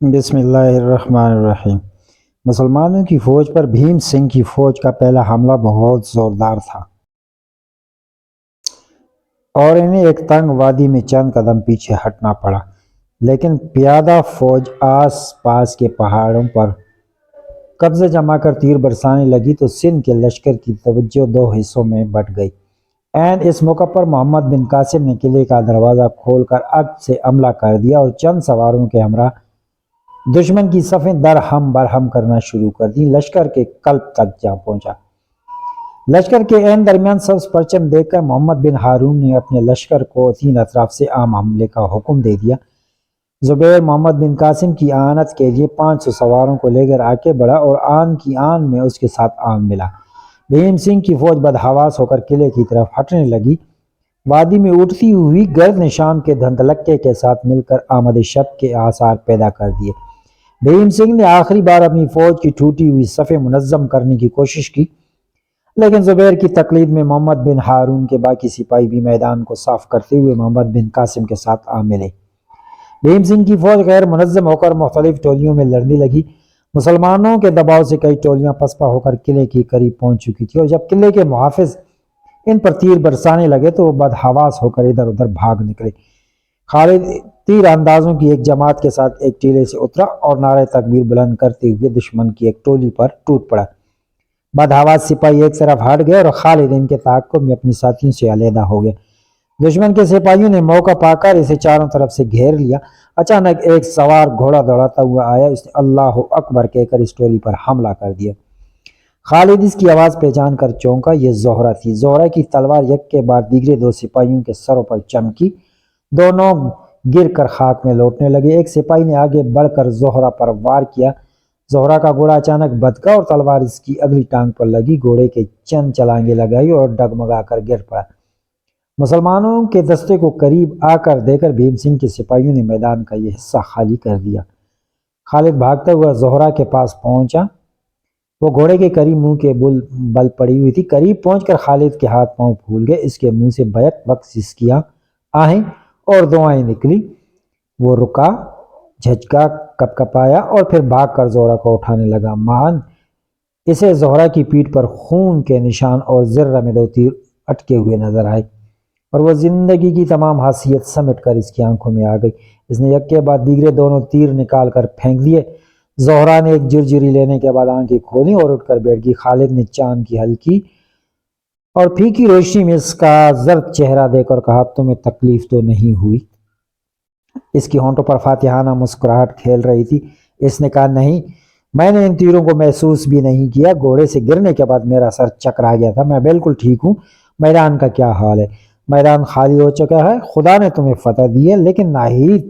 بسم اللہ الرحمن الرحیم۔ مسلمانوں کی فوج پر بھیم سنگھ کی فوج کا پہلا حملہ بہت زوردار تھا اور انہیں ایک تنگ وادی میں چند قدم پیچھے ہٹنا پڑا، لیکن پیادہ فوج آس پاس کے پہاڑوں پر قبضہ جما کر تیر برسانے لگی تو سندھ کے لشکر کی توجہ دو حصوں میں بٹ گئی۔ اس موقع پر محمد بن قاسم نے قلعے کا دروازہ کھول کر عقب سے حملہ کر دیا اور چند سواروں کے ہمراہ دشمن کی صفیں درہم برہم کرنا شروع کر دی۔ لشکر کے قلب تک جا پہنچا۔ لشکر کے عین درمیان سبز پرچم دیکھ کر محمد بن ہارون نے اپنے لشکر کو تین اطراف سے عام حملے کا حکم دے دیا۔ زبیر محمد بن قاسم کی اعانت کے لیے 500 سواروں کو لے کر آگے بڑھا اور آن کی آن میں اس کے ساتھ آن ملا۔ بھیم سنگھ کی فوج بدحواس ہو کر قلعے کی طرف ہٹنے لگی۔ وادی میں اٹھتی ہوئی گرد نشان کے دھندلکے کے ساتھ مل کر آمد شب کے آثار پیدا کر دیے۔ بھیم سنگھ نے آخری بار اپنی فوج کی ٹوٹی ہوئی صفیں منظم کرنے کی کوشش کی، لیکن زبیر کی تقلید میں محمد بن ہارون کے باقی سپاہی بھی میدان کو صاف کرتے ہوئے محمد بن قاسم کے ساتھ آ ملے۔ بھیم سنگھ کی فوج غیر منظم ہو کر مختلف ٹولیوں میں لڑنے لگی۔ مسلمانوں کے دباؤ سے کئی ٹولیاں پسپا ہو کر قلعے کے قریب پہنچ چکی تھی، اور جب قلعے کے محافظ ان پر تیر برسانے لگے تو وہ بدحواس ہو کر ادھر ادھر بھاگ نکلے۔ خالد تیر اندازوں کی ایک جماعت کے ساتھ ایک ٹیلے سے اترا اور نعرہ تکبیر بلند کرتے ہوئے دشمن کی ایک ٹولی پر ٹوٹ پڑا۔ بدحواس سپاہی ایک طرف ہٹ گئے اور خالد ان کے تعاقب میں اپنی ساتھیوں سے علیحدہ ہو گئے۔ دشمن کے سپاہیوں نے موقع پا کر اسے چاروں طرف سے گھیر لیا۔ اچانک ایک سوار گھوڑا دوڑاتا ہوا آیا، اس نے اللہ اکبر کہہ کر اس ٹولی پر حملہ کر دیا۔ خالد اس کی آواز پہچان کر چونکا، یہ زہرہ تھی۔ زہرہ کی تلوار یک کے بعد دیگرے دو سپاہیوں کے سروں پر چمکی، دونوں گر کر خاک میں لوٹنے لگے۔ ایک سپاہی نے آگے بڑھ کر زہرہ پر وار کیا۔ زہرہ کا گھوڑا اچانک بھدکا اور تلوار اس کی اگلی ٹانگ پر لگی۔ گھوڑے کے چند چھلانگیں لگائی اور ڈگمگا کر گر پڑا۔ مسلمانوں کے دستے کو قریب آ کر دیکھ کر بھیم سنگھ کے سپاہیوں نے میدان کا یہ حصہ خالی کر دیا۔ خالد بھاگتا ہوا زہرہ کے پاس پہنچا۔ وہ گھوڑے کے قریب منہ کے بل پڑی ہوئی تھی۔ قریب پہنچ کر خالد کے ہاتھ پاؤں پھول گئے۔ اس کے منہ سے بیک وقت سسکیاں آہیں اور دعائیں نکلی۔ وہ رکا، جھجکا، کپکپایا اور پھر بھاگ کر زہرہ کو اٹھانے لگا۔ مان اسے زہرہ کی پیٹھ پر خون کے نشان اور زرہ میں 2 تیر اٹکے ہوئے نظر آئے، اور وہ زندگی کی تمام حیثیت سمٹ کر اس کی آنکھوں میں آ گئی۔ اس نے یک کے بعد دیگرے دونوں تیر نکال کر پھینک دیے۔ زہرہ نے ایک جرجری لینے کے بعد آنکھیں کھولی اور اٹھ کر بیٹھ گئی۔ خالد نے چاند کی ہلکی اور پھیکی روشنی میں اس کا زرد چہرہ دیکھ کر کہا، تمہیں تکلیف تو نہیں ہوئی؟ اس کی ہونٹوں پر فاتحانہ مسکراہٹ کھیل رہی تھی۔ اس نے کہا، نہیں، میں نے ان تیروں کو محسوس بھی نہیں کیا۔ گھوڑے سے گرنے کے بعد میرا سر چکرا گیا تھا۔ میں بالکل ٹھیک ہوں۔ میدان کا کیا حال ہے؟ میدان خالی ہو چکا ہے۔ خدا نے تمہیں فتح دی ہے، لیکن ناہید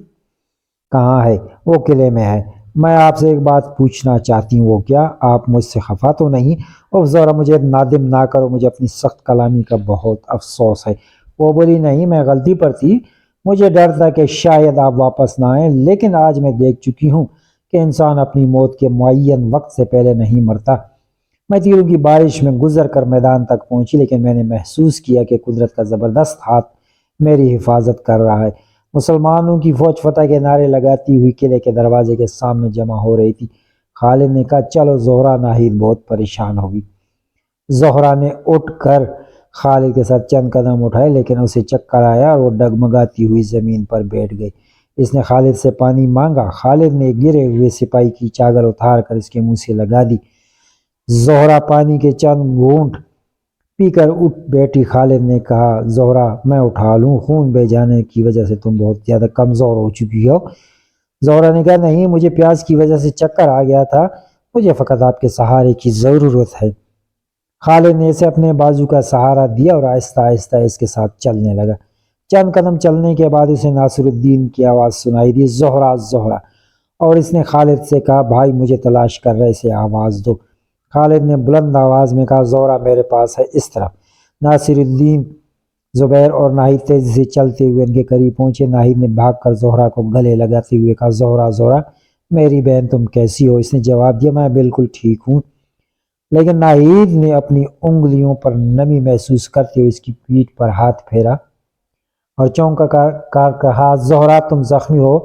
کہاں ہے؟ وہ قلعے میں ہے۔ میں آپ سے ایک بات پوچھنا چاہتی ہوں۔ وہ کیا؟ آپ مجھ سے خفا تو نہیں؟ زہرہ، مجھے نادم نہ کرو، مجھے اپنی سخت کلامی کا بہت افسوس ہے۔ وہ بولی، نہیں، میں غلطی پر تھی۔ مجھے ڈر تھا کہ شاید آپ واپس نہ آئیں، لیکن آج میں دیکھ چکی ہوں کہ انسان اپنی موت کے معین وقت سے پہلے نہیں مرتا۔ میں تیروں کی بارش میں گزر کر میدان تک پہنچی، لیکن میں نے محسوس کیا کہ قدرت کا زبردست ہاتھ میری حفاظت کر رہا ہے۔ مسلمانوں کی فوج فتح کے نعرے لگاتی ہوئی قلعے کے دروازے کے سامنے جمع ہو رہی تھی۔ خالد نے کہا، چلو زہرہ، ناہید بہت پریشان ہوگی۔ زہرہ نے اٹھ کر خالد کے ساتھ چند قدم اٹھائے، لیکن اسے چکر آیا اور وہ ڈگمگاتی ہوئی زمین پر بیٹھ گئی۔ اس نے خالد سے پانی مانگا۔ خالد نے گرے ہوئے سپاہی کی چادر اتار کر اس کے منہ سے لگا دی۔ زہرہ پانی کے چند گھونٹ پی کر اٹھ بیٹھی۔ خالد نے کہا، زہرہ، میں اٹھا لوں؟ خون بہہ جانے کی وجہ سے تم بہت زیادہ کمزور ہو چکی ہو۔ زہرہ نے کہا، نہیں، مجھے پیاس کی وجہ سے چکر آ گیا تھا، مجھے فقط آپ کے سہارے کی ضرورت ہے۔ خالد نے اسے اپنے بازو کا سہارا دیا اور آہستہ آہستہ اس کے ساتھ چلنے لگا۔ چند قدم چلنے کے بعد اسے ناصر الدین کی آواز سنائی دی، زہرہ، زہرہ، اور اس نے خالد سے کہا، بھائی، مجھے تلاش کر رہے، اسے آواز دو۔ خالد نے بلند آواز میں کہا، زہرہ میرے پاس ہے، اس طرف۔ ناصر الدین، زبیر اور ناہید تیزی سے چلتے ہوئے ان کے قریب پہنچے۔ ناہید نے بھاگ کر زہرہ کو گلے لگاتے ہوئے کہا، زہرہ، زہرہ میری بہن، تم کیسی ہو؟ اس نے جواب دیا، میں بالکل ٹھیک ہوں۔ لیکن ناہید نے اپنی انگلیوں پر نمی محسوس کرتے ہوئے اس کی پیٹھ پر ہاتھ پھیرا اور چونکا کر کہا، زہرہ، تم زخمی ہو؟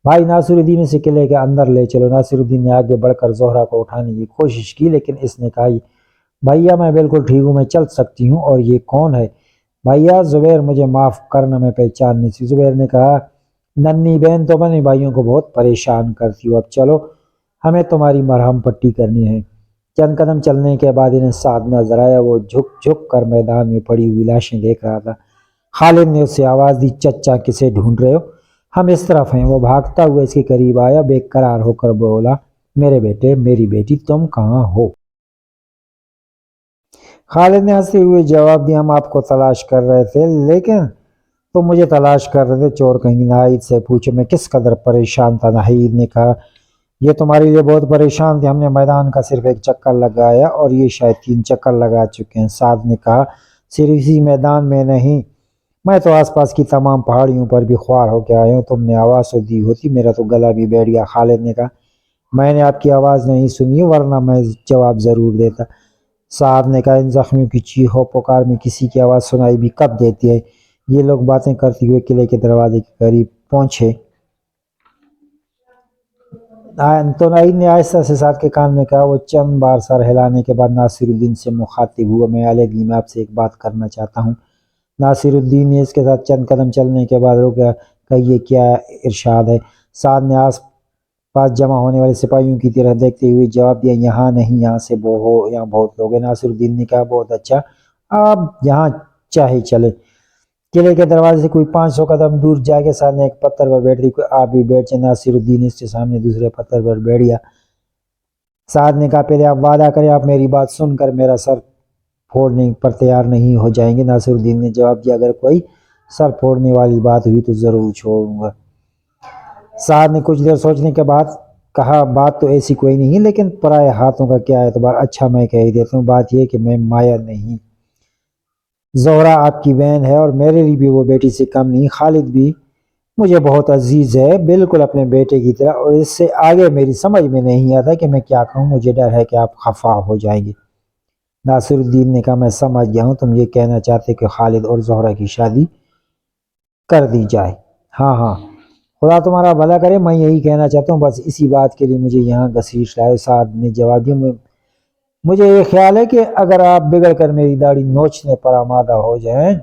بھائی ناصر الدین اسے قلعے کے اندر لے چلو۔ ناصر الدین نے آگے بڑھ کر زہرہ کو اٹھانے کی کوشش کی، لیکن اس نے کہا بھیا میں بالکل ٹھیک ہوں، میں چل سکتی ہوں۔ اور یہ کون ہے؟ بھیا زبیر، مجھے معاف کرنا، میں پہچان نہیں سی۔ زبیر نے کہا ننھی بہن تو بنے بھائیوں کو بہت پریشان کرتی ہو، اب چلو ہمیں تمہاری مرہم پٹی کرنی ہے۔ چند قدم چلنے کے بعد انہیں سعد نظر آیا، وہ جھک جھک کر میدان میں پڑی ہوئی لاشیں دیکھ رہا تھا۔ خالد نے اسے آواز دی چچا کسے ڈھونڈ رہے ہو؟ ہم اس طرف ہیں۔ وہ بھاگتا ہوا اس کے قریب آیا، بے قرار ہو کر بولا میرے بیٹے میری بیٹی تم کہاں ہو؟ خالد نے ہنستے ہوئے جواب دیا ہم آپ کو تلاش کر رہے تھے، لیکن تم مجھے تلاش کر رہے تھے چور کہیں۔ ناہید سے پوچھے میں کس قدر پریشان تھا؟ ناہید نے کہا یہ تمہارے لیے بہت پریشان تھے، ہم نے میدان کا صرف ایک چکر لگایا اور یہ شاید 3 چکر لگا چکے ہیں۔ سعد نے کہا صرف اسی میدان میں نہیں، میں تو آس پاس کی تمام پہاڑیوں پر بھی خوار ہو کے آیا ہوں، تم نے آواز تو دی ہوتی میرا تو گلا بھی بیٹھ گیا۔ خالد نے کہا میں نے آپ کی آواز نہیں سنی، ورنہ میں جواب ضرور دیتا۔ سعد نے کہا ان زخمیوں کی چیخ و پکار میں کسی کی آواز سنائی بھی کب دیتی ہے؟ یہ لوگ باتیں کرتے ہوئے قلعے کے دروازے کے قریب پہنچے تو ناہید نے آہستہ سے سعد کے کان میں کہا۔ وہ چند بار سر ہلانے کے بعد ناصر الدین سے مخاطب ہوا میں علیحدگی میں آپ سے ایک بات کرنا چاہتا ہوں۔ ناصر الدین نے اس کے ساتھ چند قدم چلنے کے بعد رک گیا کہ یہ کیا ارشاد ہے؟ سعد نے آس پاس جمع ہونے والے سپاہیوں کی طرح دیکھتے ہوئے جواب دیا یہاں نہیں، یہاں سے یہاں بہت لوگ ہیں۔ ناصر الدین نے کہا بہت اچھا، آپ یہاں چاہے چلے۔ قلعے کے دروازے سے کوئی 500 قدم دور جا کے سعد نے ایک پتھر پر بیٹھ دی، آپ بھی بیٹھ جائے۔ ناصر الدین اس کے سامنے دوسرے پتھر پر بیٹھ گیا۔ سعد نے کہا پہلے آپ وعدہ کریں آپ میری بات سن کر میرا سر پھوڑنے پر تیار نہیں ہو جائیں گے؟ ناصر الدین نے جواب دیا اگر کوئی سر پھوڑنے والی بات ہوئی تو ضرور چھوڑوں گا۔ سعد نے کچھ دیر سوچنے کے بعد کہا بات تو ایسی کوئی نہیں، لیکن پرائے ہاتھوں کا کیا اعتبار؟ اچھا میں کہہ دیتا ہوں، بات یہ کہ میں مایا نہیں، زہرہ آپ کی بہن ہے اور میرے لیے بھی وہ بیٹی سے کم نہیں۔ خالد بھی مجھے بہت عزیز ہے، بالکل اپنے بیٹے کی طرح، اور اس سے آگے میری سمجھ میں نہیں آتا کہ میں کیا کہوں، مجھے ڈر ہے کہ آپ خفا ہو جائیں گے۔ ناصر الدین نے کہا میں سمجھ گیا ہوں، تم یہ کہنا چاہتے کہ خالد اور زہرہ کی شادی کر دی جائے؟ ہاں ہاں، خدا تمہارا بھلا کرے، میں یہی کہنا چاہتا ہوں، بس اسی بات کے لیے مجھے یہاں گھسیٹ لائے۔ سعد نے جواب دیا مجھے یہ خیال ہے کہ اگر آپ بگڑ کر میری داڑھی نوچنے پر آمادہ ہو جائیں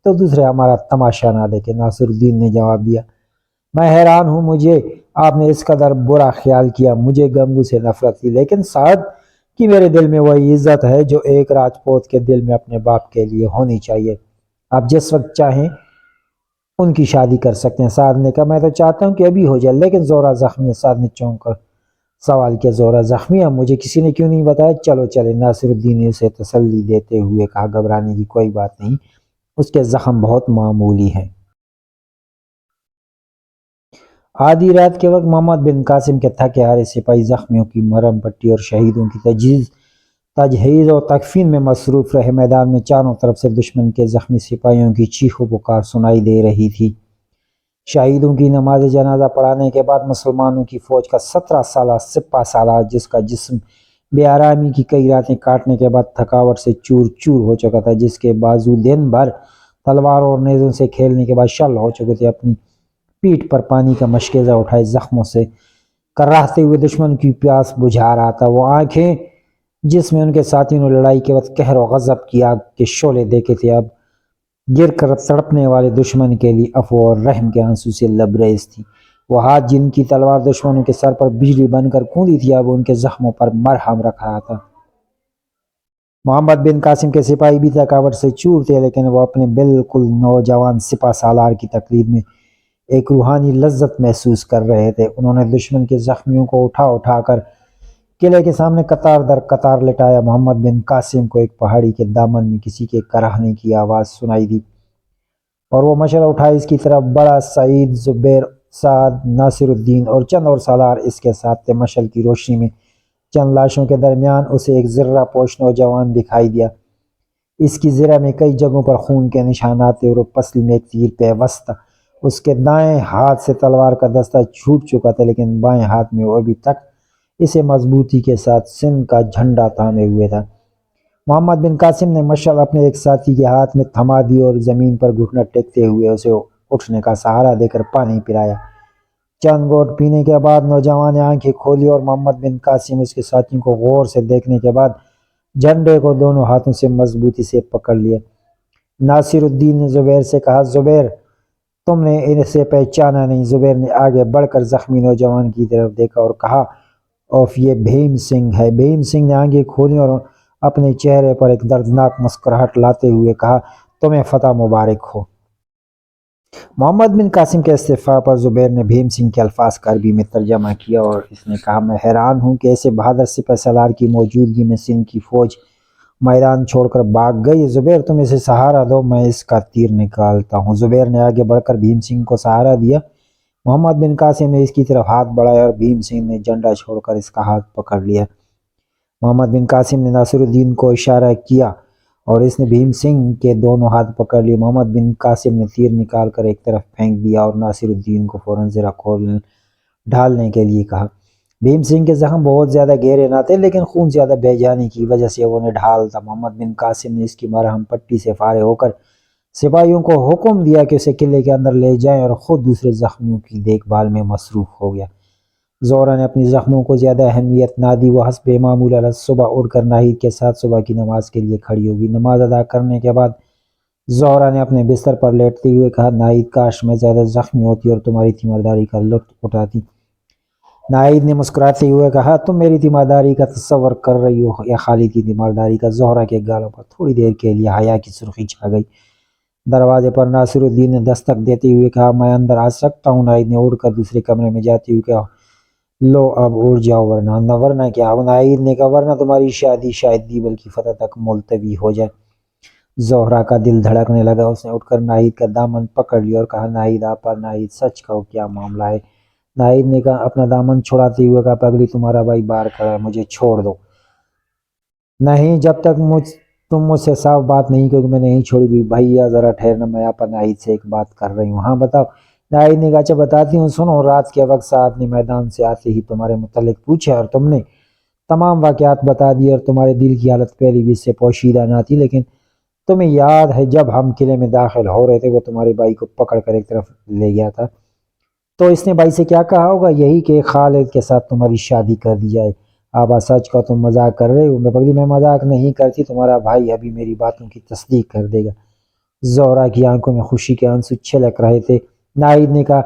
تو دوسرے ہمارا تماشا نہ دیکھیں۔ ناصر الدین نے جواب دیا میں حیران ہوں، مجھے آپ نے اس قدر برا خیال کیا۔ مجھے گنگو سے نفرت تھی، لیکن سعد کی میرے دل میں وہی عزت ہے جو ایک راجپوت کے دل میں اپنے باپ کے لیے ہونی چاہیے۔ آپ جس وقت چاہیں ان کی شادی کر سکتے ہیں۔ سعد نے کہا میں تو چاہتا ہوں کہ ابھی ہو جائے، لیکن زہرہ زخمی ہے۔ سعد نے چونک کر سوال کیا زہرہ زخمی ہے؟ مجھے کسی نے کیوں نہیں بتایا؟ چلو چلے۔ ناصر الدین نے اسے تسلی دیتے ہوئے کہا گھبرانے کی کوئی بات نہیں، اس کے زخم بہت معمولی ہیں۔ آدھی رات کے وقت محمد بن قاسم کے تھکے ہارے سپاہی زخمیوں کی مرہم پٹی اور شہیدوں کی تجہیز اور تکفین میں مصروف رہے۔ میدان میں چاروں طرف سے دشمن کے زخمی سپاہیوں کی چیخ و پکار سنائی دے رہی تھی۔ شہیدوں کی نماز جنازہ پڑھانے کے بعد مسلمانوں کی فوج کا 17 سالہ سپہ سالار، جس کا جسم بے آرامی کی کئی راتیں کاٹنے کے بعد تھکاوٹ سے چور چور ہو چکا تھا، جس کے بازو دن بھر تلواروں اور نیزوں سے کھیلنے کے بعد شل ہو چکے تھے، اپنی پیٹھ پر پانی کا مشکیزہ اٹھائے زخموں سے کراہتے ہوئے دشمن کی پیاس بجھا رہا تھا۔ وہ آنکھیں جس میں ان کے ساتھیوں نے لڑائی کے وقت قہر و غضب کی آگ کے شعلے دیکھے تھے، اب گر کر تڑپنے والے دشمن کے لیے عفو اور رحم کے آنسو سے لبریز تھی۔ وہ ہاتھ جن کی تلوار دشمنوں کے سر پر بجلی بن کر کوندی تھی، اب ان کے زخموں پر مرہم رکھ رہا تھا۔ محمد بن قاسم کے سپاہی بھی تھکاوٹ سے چور تھے، لیکن وہ اپنے بالکل نوجوان سپہ سالار کی تقریر میں ایک روحانی لذت محسوس کر رہے تھے۔ انہوں نے دشمن کے زخمیوں کو اٹھا اٹھا کر قلعے کے سامنے قطار در قطار لٹایا۔ محمد بن قاسم کو ایک پہاڑی کے دامن میں کسی کے کراہنے کی آواز سنائی دی اور وہ مشعل اٹھائے اس کی طرف بڑا۔ سعید، زبیر، سعد، ناصر الدین اور چند اور سالار اس کے ساتھ تھے۔ مشعل کی روشنی میں چند لاشوں کے درمیان اسے ایک زرہ پوش نوجوان دکھائی دیا۔ اس کی زرہ میں کئی جگہوں پر خون کے نشانات تھے اور وہ پسلی میں ایک تیر پیوست تھا۔ اس کے دائیں ہاتھ سے تلوار کا دستہ چھوٹ چکا تھا، لیکن بائیں ہاتھ میں وہ ابھی تک اسے مضبوطی کے ساتھ سندھ کا جھنڈا تھامے ہوئے تھا۔ محمد بن قاسم نے مشعل اپنے ایک ساتھی کے ہاتھ میں تھما دی اور زمین پر گھٹنا ٹیکتے ہوئے اسے اٹھنے کا سہارا دے کر پانی پلایا۔ چند گھونٹ پینے کے بعد نوجوان نے آنکھیں کھولی اور محمد بن قاسم اس کے ساتھیوں کو غور سے دیکھنے کے بعد جھنڈے کو دونوں ہاتھوں سے مضبوطی سے پکڑ لیا۔ ناصر الدین نے زبیر سے کہا، زبیر تم نے اسے پہچانا نہیں؟ زبیر نے آگے بڑھ کر زخمی نوجوان کی طرف دیکھا اور کہا، اوف، یہ بھیم سنگھ ہے۔ بھیم سنگھ نے آنکھیں کھولی اور اپنے چہرے پر ایک دردناک مسکراہٹ لاتے ہوئے کہا، تمہیں فتح مبارک ہو۔ محمد بن قاسم کے استعفاء پر زبیر نے بھیم سنگھ کے الفاظ کا عربی میں ترجمہ کیا اور اس نے کہا، میں حیران ہوں کہ ایسے بہادر سپہ سالار کی موجودگی میں سندھ کی فوج میدان چھوڑ کر بھاگ گئی۔ زبیر تم اسے سہارا دو، میں اس کا تیر نکالتا ہوں۔ زبیر نے آگے بڑھ کر بھیم سنگھ کو سہارا دیا۔ محمد بن قاسم نے اس کی طرف ہاتھ بڑھایا اور بھیم سنگھ نے جھنڈا چھوڑ کر اس کا ہاتھ پکڑ لیا۔ محمد بن قاسم نے ناصر الدین کو اشارہ کیا اور اس نے بھیم سنگھ کے دونوں ہاتھ پکڑ لیے۔ محمد بن قاسم نے تیر نکال کر ایک طرف پھینک دیا اور ناصر الدین کو فوراً زرہ کھول ڈھالنے کے لیے کہا۔ بھیم سنگھ کے زخم بہت زیادہ گہرے نہ تھے لیکن خون زیادہ بہہ جانے کی وجہ سے وہ انہیں ڈھال تھا۔ محمد بن قاسم نے اس کی مرہم پٹی سے فارغ ہو کر سپاہیوں کو حکم دیا کہ اسے قلعے کے اندر لے جائیں اور خود دوسرے زخمیوں کی دیکھ بھال میں مصروف ہو گیا۔ زہرہ نے اپنی زخموں کو زیادہ اہمیت نہ دی۔ وہ حسب معمول علیہ صبح اٹھ کر ناہید کے ساتھ صبح کی نماز کے لیے کھڑی ہوگی۔ نماز ادا کرنے کے بعد زہرہ نے اپنے بستر پر لیٹتے ہوئے کہا، ناہید کاش میں زیادہ زخمی ہوتی اور تمہاری تیمارداری کا لطف اٹھاتی۔ ناہید نے مسکراتے ہوئے کہا، تم میری تیمارداری کا تصور کر رہی ہو یا خالد کی تیمارداری کا؟ زہرہ کے گالوں پر تھوڑی دیر کے لیے حیا کی سرخی چھا گئی۔ دروازے پر ناصر الدین نے دستک دیتے ہوئے کہا، میں اندر آ سکتا ہوں؟ ناہید نے اڑ کر دوسرے کمرے میں جاتے ہوئے کہا، لو اب اڑ جاؤ، ورنہ کیا؟ ناہید نے کہا، ورنہ تمہاری شادی شاید دیبل کی فتح تک ملتوی ہو جائے۔ زہرہ کا دل دھڑکنے لگا۔ اس نے اٹھ کر ناہید کا دامن پکڑ لیا اور کہا، ناہید آپا، ناہید سچ کہو، کیا معاملہ ہے؟ ناہید نے کہا اپنا دامن چھڑاتے ہوئے کہا، پگلی تمہارا بھائی باہر کھڑا ہے، مجھے چھوڑ دو۔ نہیں، جب تک تم مجھ سے صاف بات نہیں کرو میں نہیں چھوڑوں گی۔ بھیا ذرا ٹھہرنا، میں آپا ناہید سے ایک بات کر رہی ہوں۔ ہاں بتاؤ۔ ناہید نے کہا، اچھا بتاتی ہوں، سنو۔ رات کے وقت سعد نے میدان سے آتے ہی تمہارے متعلق پوچھا اور تم نے تمام واقعات بتا دی اور تمہارے دل کی حالت پہلے بھی اس سے پوشیدہ نہ تھی، لیکن تمہیں یاد ہے جب ہم قلعے میں داخل ہو رہے تھے وہ تمہارے بھائی کو پکڑ کر ایک طرف لے گیا تھا، تو اس نے بھائی سے کیا کہا ہوگا؟ یہی کہ خالد کے ساتھ تمہاری شادی کر دی جائے۔ آبا سچ کا تم مذاق کر رہے ہو؟ میں مذاق نہیں کرتی، تمہارا بھائی ابھی میری باتوں کی تصدیق کر دے گا۔ زہرہ کی آنکھوں میں خوشی کے آنسو چھلک رہے تھے۔ ناہید نے کہا،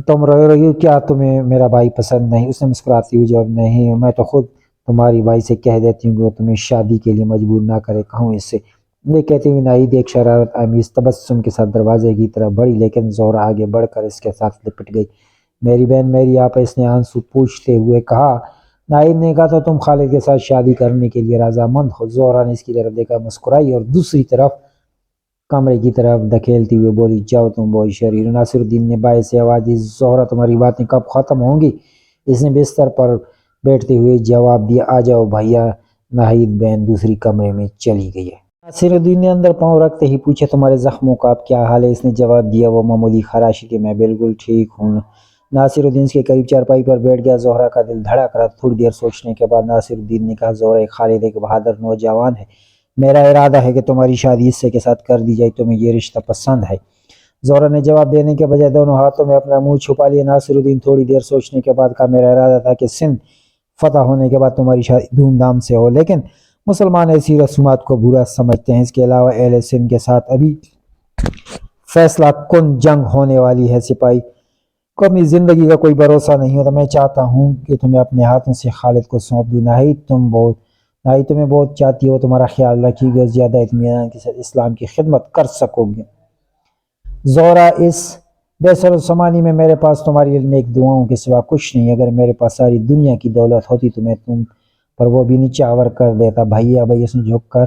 تم رو رہی ہو کیا؟ تمہیں میرا بھائی پسند نہیں؟ اس نے مسکراتی ہوئی جواب، نہیں، میں تو خود تمہاری بھائی سے کہہ دیتی ہوں کہ وہ تمہیں شادی کے لیے مجبور نہ کرے، کہوں اس سے؟ یہ کہتے ہوئے ناہید ایک شرارت آمیز تبسم کے ساتھ دروازے کی طرف بڑھی، لیکن زہرہ آگے بڑھ کر اس کے ساتھ لپٹ گئی۔ میری بہن، میری آپا، اس نے آنسو پوچھتے ہوئے کہا۔ ناہید نے کہا، تو تم خالد کے ساتھ شادی کرنے کے لیے رضامند ہو؟ زہرہ نے اس کی طرف دیکھا، مسکرائی اور دوسری طرف کمرے کی طرف دھکیلتی ہوئے بولی، جاؤ تم بہت شریر ہو۔ ناصر الدین نے بھائی سے آواز دی، زہرہ تمہاری باتیں کب ختم ہوں گی؟ اس نے بستر پر بیٹھتے ہوئے جواب دیا، آ جاؤ بھیا۔ ناہید بہن دوسری کمرے میں چلی گئی ہے۔ ناصر الدین نے اندر پاؤں رکھتے ہی پوچھا، تمہارے زخموں کا اب کیا حال ہے؟ اس نے جواب دیا، وہ معمولی خراشی کہ میں بالکل ٹھیک ہوں۔ ناصر الدین کے قریب چارپائی پر بیٹھ گیا۔ زہرہ کا دل دھڑک رہا۔ تھوڑی دیر سوچنے کے بعد ناصر الدین نے کہا، زہرہ، خالد ایک بہادر نوجوان ہے، میرا ارادہ ہے کہ تمہاری شادی اس سے کے ساتھ کر دی جائے، تمہیں یہ رشتہ پسند ہے؟ زہرہ نے جواب دینے کے بجائے دونوں ہاتھوں میں اپنا منہ چھپا لیا۔ ناصر الدین تھوڑی دیر سوچنے کے بعد کہا، میرا ارادہ تھا کہ سندھ فتح ہونے کے بعد تمہاری شادی دھوم دھام سے ہو، لیکن مسلمان ایسی رسومات کو برا سمجھتے ہیں۔ اس کے علاوہ اہل سندھ کے ساتھ ابھی فیصلہ کن جنگ ہونے والی ہے، سپاہی کو اپنی زندگی کا کوئی بھروسہ نہیں ہوتا، میں چاہتا ہوں کہ تمہیں اپنے ہاتھوں سے خالد کو سونپ دوں۔ ناہید تمہیں بہت چاہتی ہو، تمہارا خیال رکھے گی اور زیادہ اطمینان کے ساتھ اسلام کی خدمت کر سکو گے۔ زہرہ، اس بے سر و سامانی میں میرے پاس تمہاری نیک دعاؤں کے سوا کچھ نہیں۔ اگر میرے پاس ساری دنیا کی دولت ہوتی تو میں تم پر وہ بھی نچاور کر دیتا۔ بھیا، اس نے جھک کر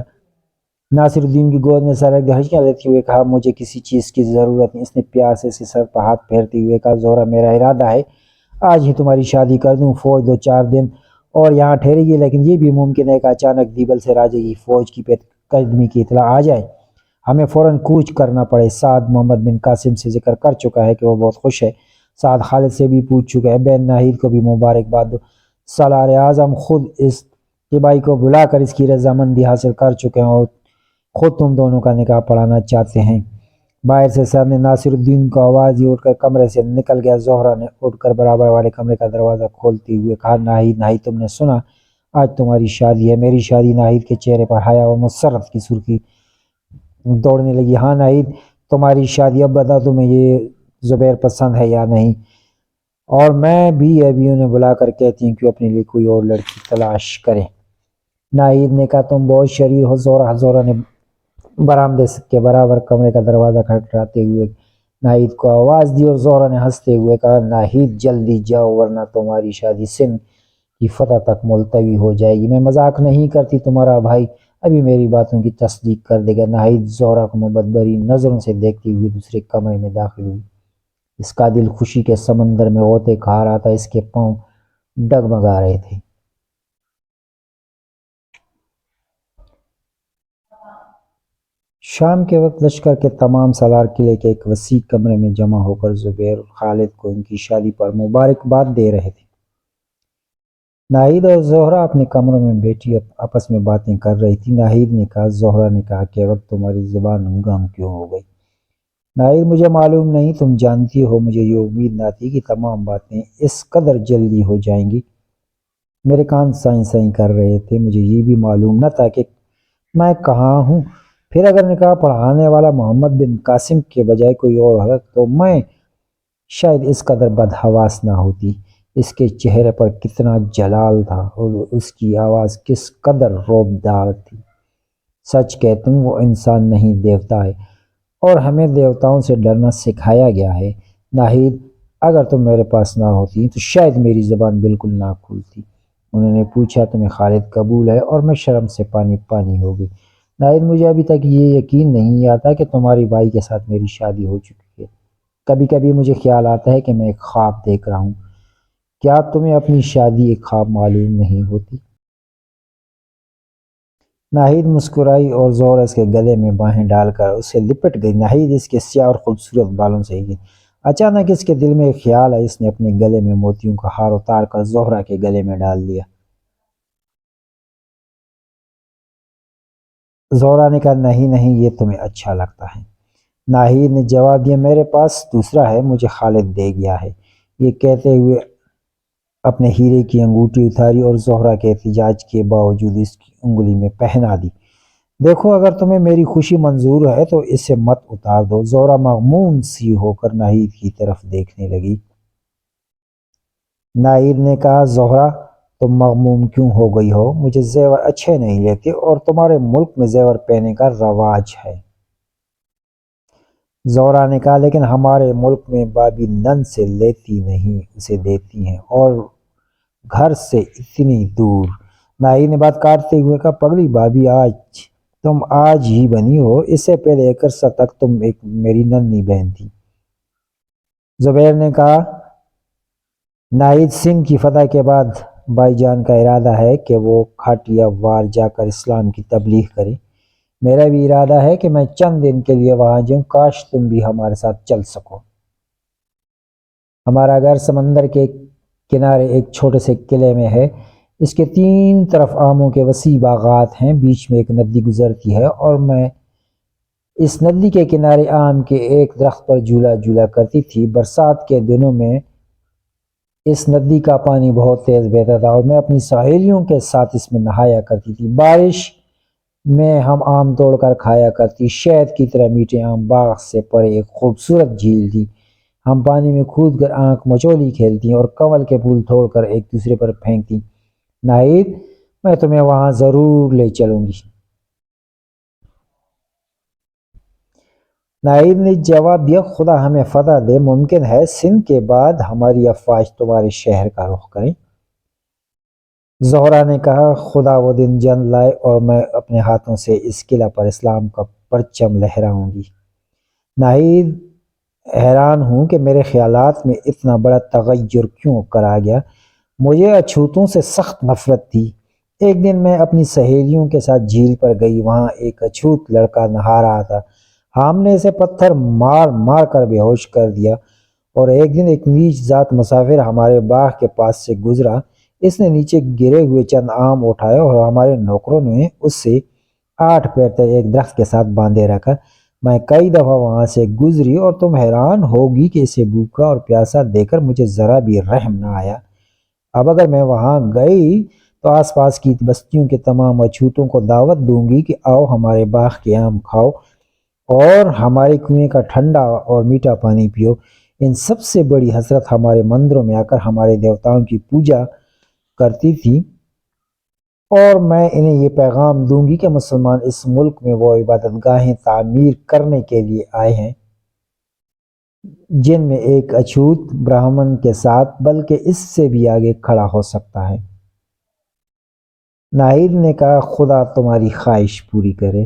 ناصر الدین کی گود میں سر رکھ دیا، ہنچیاں لیتے ہوئے کہا، مجھے کسی چیز کی ضرورت نہیں۔ اس نے پیار سے اس کے سر پر ہاتھ پھیرتے ہوئے کہا، زہرہ، میرا ارادہ ہے آج ہی تمہاری شادی کر دوں۔ فوج 2-4 دن اور یہاں ٹھہرے گی، لیکن یہ بھی ممکن ہے کہ اچانک دیبل سے راجے کی فوج کی پیش قدمی کی اطلاع آ جائے، ہمیں فوراً کوچ کرنا پڑے۔ سعد محمد بن قاسم سے ذکر کر چکا ہے کہ وہ بہت خوش ہے۔ سعد خالد سے بھی پوچھ چکا ہے۔ بہن ناہید کو بھی مبارکباد دو۔ سالار اعظم خود اس کے بھائی کو بلا کر اس کی رضامندی حاصل کر چکے ہیں اور خود تم دونوں کا نکاح پڑھانا چاہتے ہیں۔ باہر سے سر نے ناصر الدین کو آواز دی، اٹھ کر کمرے سے نکل گیا۔ زہرا نے اٹھ کر برابر والے کمرے کا دروازہ کھولتے ہوئے کہا، ناہید ناہید تم نے سنا، آج تمہاری شادی ہے۔ میری شادی؟ ناہید کے چہرے پر حیا و مسرت کی سرخی دوڑنے لگی۔ ہاں ناہید، تمہاری شادی۔ اب بتا تمہیں یہ زبیر پسند ہے یا نہیں؟ اور میں بھی ابھی انہیں بلا کر کہتی ہوں کہ اپنے لیے کوئی اور لڑکی تلاش کرے۔ ناہید نے کہا، تم بہت شریر ہو زہرا۔ زہرا نے برآمدے کے برابر کمرے کا دروازہ کھٹکھٹاتے ہوئے ناہید کو آواز دی اور زہرا نے ہنستے ہوئے کہا، ناہید جلدی جاؤ ورنہ تمہاری شادی سندھ کی فتح تک ملتوی ہو جائے گی۔ میں مذاق نہیں کرتی، تمہارا بھائی ابھی میری باتوں کی تصدیق کر دے گا۔ ناہید زہرا کو محبت بھری نظروں سے دیکھتی ہوئی دوسرے کمرے میں داخل ہوئی۔ اس کا دل خوشی کے سمندر میں غوطے کھا رہا تھا، اس کے پاؤں ڈگمگا رہے تھے۔ شام کے وقت لشکر کے تمام سالار قلعے کے ایک وسیع کمرے میں جمع ہو کر زبیر اور خالد کو ان کی شادی پر مبارکباد دے رہے تھے۔ ناہید اور زہرا اپنے کمروں میں بیٹھی آپس میں باتیں کر رہی تھی۔ ناہید نے کہا، زہرا نے کہا کہ وقت تمہاری زبان گم کیوں ہو گئی؟ ناہید، مجھے معلوم نہیں، تم جانتی ہو مجھے یہ امید نہ تھی کہ تمام باتیں اس قدر جلدی ہو جائیں گی۔ میرے کان سائیں سائیں کر رہے تھے، مجھے یہ بھی معلوم نہ تھا کہ میں کہاں ہوں۔ پھر اگر نکاح پڑھانے والا محمد بن قاسم کے بجائے کوئی اور ہوتا تو میں شاید اس قدر بدحواس نہ ہوتی۔ اس کے چہرے پر کتنا جلال تھا اور اس کی آواز کس قدر رعبدار تھی۔ سچ کہتا ہوں، وہ انسان نہیں دیوتا ہے، اور ہمیں دیوتاؤں سے ڈرنا سکھایا گیا ہے۔ ناہید، اگر تم میرے پاس نہ ہوتی تو شاید میری زبان بالکل نہ کھلتی۔ انہوں نے پوچھا، تمہیں خالد قبول ہے؟ اور میں شرم سے پانی پانی ہو گئی۔ ناہید، مجھے ابھی تک یہ یقین نہیں آتا کہ تمہاری بھائی کے ساتھ میری شادی ہو چکی ہے۔ کبھی کبھی مجھے خیال آتا ہے کہ میں ایک خواب دیکھ رہا ہوں۔ کیا تمہیں اپنی شادی ایک خواب معلوم نہیں ہوتی؟ ناہید مسکرائی اور زہرا اس کے گلے میں باہیں ڈال کر اسے لپٹ گئی۔ ناہید اس کے سیاہ اور خوبصورت بالوں سے ہی گئی۔ اچانک اس کے دل میں ایک خیال آیا، اس نے اپنے گلے میں موتیوں کا ہار اتار کر زہرا کے گلے میں ڈال دیا۔ زہرا نے کہا، نہیں نہیں، یہ تمہیں اچھا لگتا ہے۔ ناہید نے جواب دیا، میرے پاس دوسرا ہے، مجھے خالد دے گیا ہے۔ یہ کہتے ہوئے اپنے ہیرے کی انگوٹھی اتاری اور زہرا کے احتجاج کے باوجود اس کی انگلی میں پہنا دی۔ دیکھو، اگر تمہیں میری خوشی منظور ہے تو اسے مت اتار دو۔ زہرا مغموم سی ہو کر ناہید کی طرف دیکھنے لگی۔ ناہید نے کہا، زہرا تم مغموم کیوں ہو گئی ہو؟ مجھے زیور اچھے نہیں لگتے اور تمہارے ملک میں زیور پہننے کا رواج ہے۔ زہرا نے کہا، لیکن ہمارے ملک میں بابی نن سے لیتی نہیں، اسے دیتی ہیں، اور گھر سے اتنی دور۔ ناہید نے بات کاٹتے ہوئے کہا، پگلی بابی، تم آج ہی بنی ہو، اس سے پہلے ایک عرصہ تک تم ایک میری ننھی بہن تھی۔ زبیر نے کہا، ناہید، سندھ کی فتح کے بعد بھائی جان کا ارادہ ہے کہ وہ کھاٹیا وار جا کر اسلام کی تبلیغ کرے۔ میرا بھی ارادہ ہے کہ میں چند دن کے لیے وہاں جاؤں، کاش تم بھی ہمارے ساتھ چل سکو۔ ہمارا گھر سمندر کے کنارے ایک چھوٹے سے قلعے میں ہے، اس کے تین طرف آموں کے وسیع باغات ہیں، بیچ میں ایک ندی گزرتی ہے اور میں اس ندی کے کنارے آم کے ایک درخت پر جھولا جھولا کرتی تھی۔ برسات کے دنوں میں اس ندی کا پانی بہت تیز بہتا تھا اور میں اپنی سہیلیوں کے ساتھ اس میں نہایا کرتی تھی۔ بارش میں ہم آم توڑ کر کھایا کرتی، شہد کی طرح میٹھے آم۔ باغ سے پرے ایک خوبصورت جھیل تھی، ہم پانی میں کود کر آنکھ مچولی کھیلتی اور کنول کے پھول توڑ کر ایک دوسرے پر پھینکتی۔ ناہید، میں تمہیں وہاں ضرور لے چلوں گی۔ ناہید نے جواب دیا، خدا ہمیں فتح دے، ممکن ہے سندھ کے بعد ہماری افواج تمہارے شہر کا رخ کریں۔ زہرا نے کہا، خدا وہ دن جلد لائے اور میں اپنے ہاتھوں سے اس قلعہ پر اسلام کا پرچم لہراؤں گی۔ ناہید، حیران ہوں کہ میرے خیالات میں اتنا بڑا تغیر کیوں کر آ گیا۔ مجھے اچھوتوں سے سخت نفرت تھی۔ ایک دن میں اپنی سہیلیوں کے ساتھ جھیل پر گئی، وہاں ایک اچھوت لڑکا نہا رہا تھا، ہم نے اسے پتھر مار مار کر بے ہوش کر دیا، اور ایک دن ایک نیچ ذات مسافر ہمارے باغ کے پاس سے گزرا، اس نے نیچے گرے ہوئے چند آم اٹھائے اور ہمارے نوکروں نے اسے 8 پیر تک ایک درخت کے ساتھ باندھے رکھا۔ میں کئی دفعہ وہاں سے گزری اور تم حیران ہوگی کہ اسے بھوکا اور پیاسا دے کر مجھے ذرا بھی رحم نہ آیا۔ اب اگر میں وہاں گئی تو آس پاس کی بستیوں کے تمام اچھوتوں کو دعوت دوں گی کہ آؤ ہمارے باغ کے آم کھاؤ اور ہمارے کنویں کا ٹھنڈا اور میٹھا پانی پیو۔ ان سب سے بڑی حضرت ہمارے مندروں میں آ کر ہمارے دیوتاؤں کی پوجا کرتی تھی، اور میں انہیں یہ پیغام دوں گی کہ مسلمان اس ملک میں وہ عبادت گاہیں تعمیر کرنے کے لیے آئے ہیں جن میں ایک اچھوت برہمن کے ساتھ بلکہ اس سے بھی آگے کھڑا ہو سکتا ہے۔ ناہید نے کہا خدا تمہاری خواہش پوری کرے۔